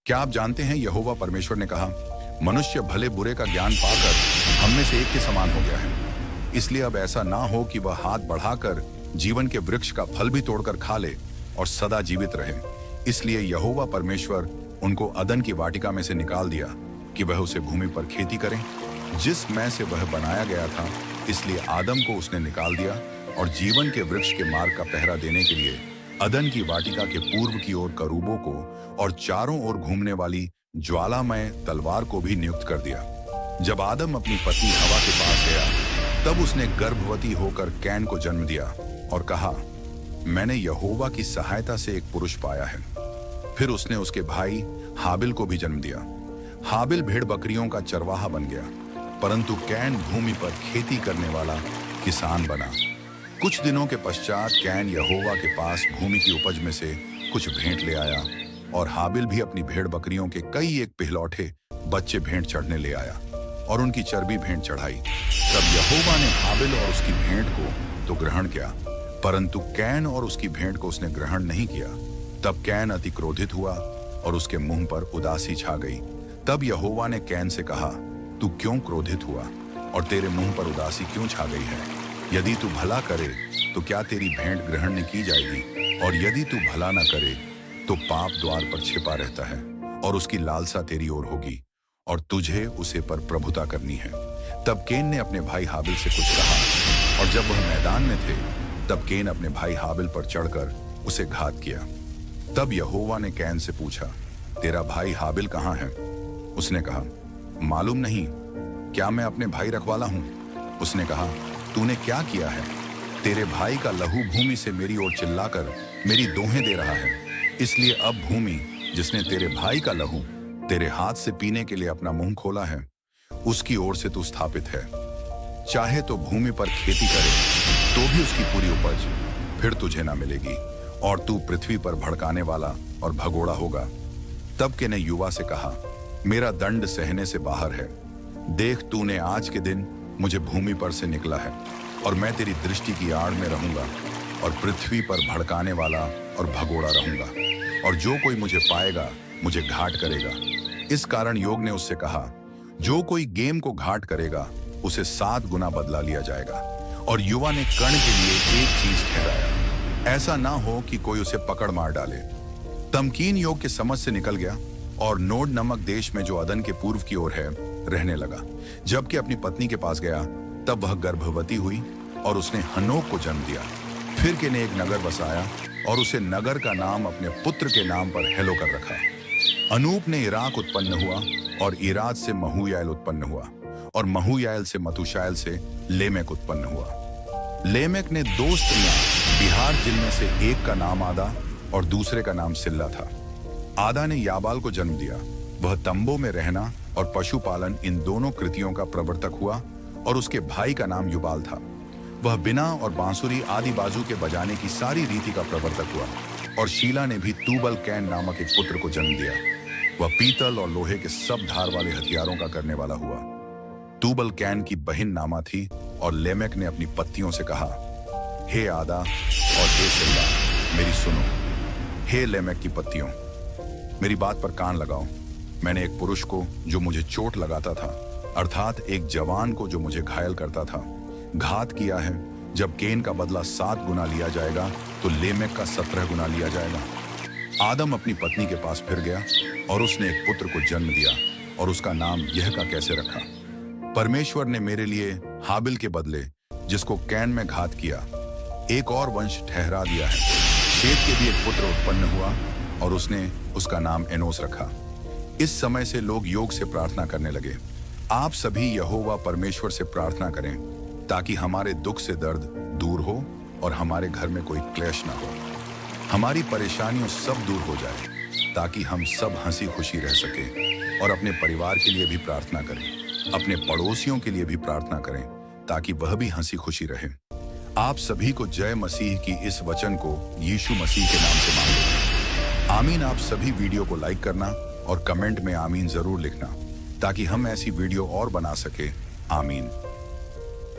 क्या आप जानते हैं यहोवा परमेश्वर ने कहा, मनुष्य भले बुरे का ज्ञान पाकर हम में से एक के समान हो गया है। इसलिए अब ऐसा ना हो कि वह हाथ बढ़ाकर जीवन के वृक्ष का फल भी तोड़कर खा ले और सदा जीवित रहे। इसलिए यहोवा परमेश्वर उनको अदन की वाटिका में से निकाल दिया कि वह उसे भूमि पर खेती करें, जिस में से वह बनाया गया था। इसलिए आदम को उसने निकाल दिया और जीवन के वृक्ष के मार्ग का पहरा देने के लिए अदन की वाटिका के पूर्व की ओर करूबों को और चारों ओर घूमने वाली ज्वालामय तलवार को भी नियुक्त कर दिया। जब आदम अपनी पत्नी हवा के पास गया, तब उसने गर्भवती होकर कैन को जन्म दिया और कहा, मैंने यहोवा की सहायता से एक पुरुष पाया है। फिर उसने उसके भाई हाबिल को भी जन्म दिया। हाबिल भेड़ बकरियों का चरवाहा बन गया, परंतु कैन भूमि पर खेती करने वाला किसान बना। कुछ दिनों के पश्चात कैन यहोवा के पास भूमि की उपज में से कुछ भेंट ले आया और हाबिल भी अपनी भेड़ बकरियों के कई एक पिहलौठे बच्चे भेंट चढ़ने ले आया और उनकी चर्बी भेंट चढ़ाई। तब यहोवा ने हाबिल और उसकी भेंट को तो ग्रहण किया, परंतु कैन और उसकी भेंट को उसने ग्रहण नहीं किया। तब कैन अति क्रोधित हुआ और उसके मुंह पर उदासी छा गई। तब यहोवा ने कैन से कहा, तू क्यों क्रोधित हुआ और तेरे मुंह पर उदासी क्यों छा गई है? यदि तू भला करे तो क्या तेरी भेंट ग्रहण न की जाएगी, और यदि तू भला न करे तो पाप द्वार पर छिपा रहता है और उसकी लालसा तेरी ओर होगी और तुझे उसे पर प्रभुता करनी है। तब कैन ने अपने भाई हाबिल से कुछ कहा, और जब वह मैदान में थे तब कैन अपने भाई हाबिल पर चढ़कर उसे घात किया। तब यहोवा ने कैन से पूछा, तेरा भाई हाबिल कहाँ है? उसने कहा, मालूम नहीं, क्या मैं अपने भाई रखवाला हूं? उसने कहा, तूने क्या किया है? तेरे भाई का लहू भूमि से मेरी ओर चिल्लाकर मेरी दोहें दे रहा है। इसलिए अब भूमि जिसने तेरे भाई का लहू तेरे हाथ से पीने के लिए अपना मुंह खोला है, उसकी ओर से तू स्थापित है। चाहे तो भूमि पर खेती करे तो भी उसकी पूरी उपज फिर तुझे ना मिलेगी, और तू पृथ्वी पर भड़काने वाला और भगोड़ा होगा। तब के ने युवा से कहा, मेरा दंड सहने से बाहर है। देख, तूने आज के दिन मुझे भूमि पर से निकला है और मैं तेरी दृष्टि की आड़ में रहूंगा और पृथ्वी पर भड़काने वाला और भगोड़ा रहूंगा, और जो कोई मुझे पाएगा मुझे घाट करेगा। इस कारण योग ने उससे कहा, जो कोई गेम को घाट करेगा उसे 7 गुना बदला लिया जाएगा। और युवा ने कर्ण के लिए एक चीज ठहराया, ऐसा ना हो कि कोई उसे पकड़ मार डाले। तमकीन योग के समझ से निकल गया और नोड नमक देश में जो अदन के पूर्व की ओर है रहने लगा। जबकि अपनी पत्नी के पास गया, तब वह गर्भवती हुई और उसने हनोक को जन्म दिया। फिर के ने एक नगर बसाया और उसे नगर का नाम अपने पुत्र के नाम पर हेलो कर रखा। अनूप ने इराक उत्पन्न हुआ और इराद से महूयाल उत्पन्न हुआ और महूयाल से मतुशायल से लेमेक उत्पन्न हुआ। लेमेक ने 2 स्त्रियां बिहार, जिनमें से एक का नाम आदा और दूसरे का नाम सिल्ला था। आदा ने याबाल को जन्म दिया। वह तंबों में रहना और पशुपालन इन दोनों कृतियों का प्रवर्तक हुआ, और उसके भाई का नाम युबाल था। वह बिना और बांसुरी आदि बाजू के बजाने की सारी रीति का प्रवर्तक हुआ। और शीला ने भी तूबल कैन नामक एक पुत्र को जन्म दिया। वह पीतल और लोहे के सब धार वाले हथियारों का करने वाला हुआ। तूबल कैन की बहन नामा थी, और लेमेक ने अपनी पत्नियों से कहा, हे आदा और हे सिल्ला, मेरी सुनो। हे लेमेक की पत्तियों, मेरी बात पर कान लगाओ। मैंने एक पुरुष को जो मुझे चोट लगाता था, अर्थात एक जवान को जो मुझे घायल करता था, घात किया है। जब कैन का बदला 7 गुना लिया जाएगा तो लेमेक का 17 गुना लिया जाएगा। आदम अपनी पत्नी के पास फिर गया और उसने एक पुत्र को जन्म दिया, और उसका नाम यह का कैसे रखा, परमेश्वर ने मेरे लिए हाबिल के बदले, जिसको कैन में घात किया, एक और वंश ठहरा दिया है। शेत के भी एक पुत्र उत्पन्न हुआ और उसने उसका नाम एनोस रखा। इस समय से लोग योग से प्रार्थना करने लगे। आप सभी यहोवा परमेश्वर से प्रार्थना करें ताकि हमारे दुख से दर्द दूर हो और हमारे घर में कोई क्लेश ना हो। हमारी परेशानियों सब दूर हो जाए ताकि हम सब हंसी खुशी रह सकें, और अपने परिवार के लिए भी प्रार्थना करें, अपने पड़ोसियों के लिए भी प्रार्थना करें ताकि वह भी हंसी खुशी रहे। आप सभी को जय मसीह की इस वचन को यीशु मसीह के नाम से मांग लें। आमीन। आप सभी वीडियो को लाइक करना और कमेंट में आमीन जरूर लिखना ताकि हम ऐसी वीडियो और बना सके। आमीन।